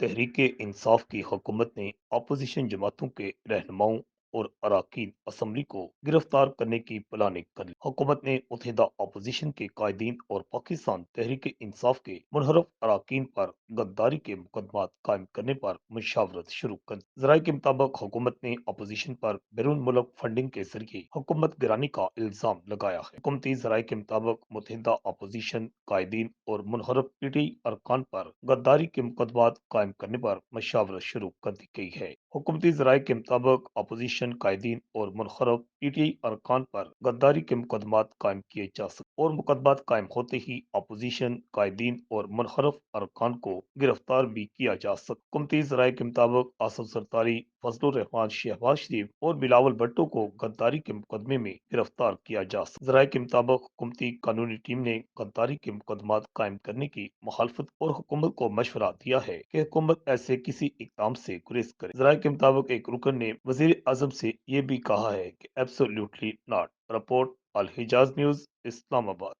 तहरीक इंसाफ की हुकूमत ने अपोजिशन जमातों के रहनुमाओं और अरकान असम्बली को गिरफ्तार करने की प्लानिंग कर ली। हुकूमत ने मुतहदा अपोजिशन के कायदीन और पाकिस्तान तहरीक इंसाफ के मुनहरफ अरकान पर गद्दारी के मुकदमा कायम करने पर मुशावरत शुरू कर दी। जराये के मुताबिक हुकूमत ने अपोजिशन पर बैरून मुल्क फंडिंग के जरिए हुकूमत गिरानी का इल्जाम लगाया है। हुकूमती जराये के मुताबिक मुतहदा अपोजिशन कायदीन और मुनहरफ पीटी अरकान पर गद्दारी के मुकदमा कायम करने पर मशावरत शुरू कर दी गई है। हुकूमती जराये के मुताबिक अपोजिशन कायदीन और मुनहरफ पीटीआई अरकान पर गद्दारी के मुकदमा कायम किए जा सकते और मुकदमा कायम होते ही अपोजिशन कायदीन और मुनहरफ अरकान को गिरफ्तार भी किया जा सकता। हुकूमती जराये के मुताबिक आसफ सरतारी, फजलुर रहमान, शहबाज शरीफ और बिलावल भट्टो को गद्दारी के मुकदमे में गिरफ्तार किया जा सकता। जराये के मुताबिक हुकूमती कानूनी टीम ने गद्दारी के मुकदमा कायम करने की मुखालफत और हुकूमत को मशवरा दिया है कि हुकूमत ऐसे किसी इकदाम से गुरेज करे। जराये के मुताबिक एक रुकन ने वजीर आजम से ये भी कहा है कि absolutely not. Report Al Hijaz news, Islamabad.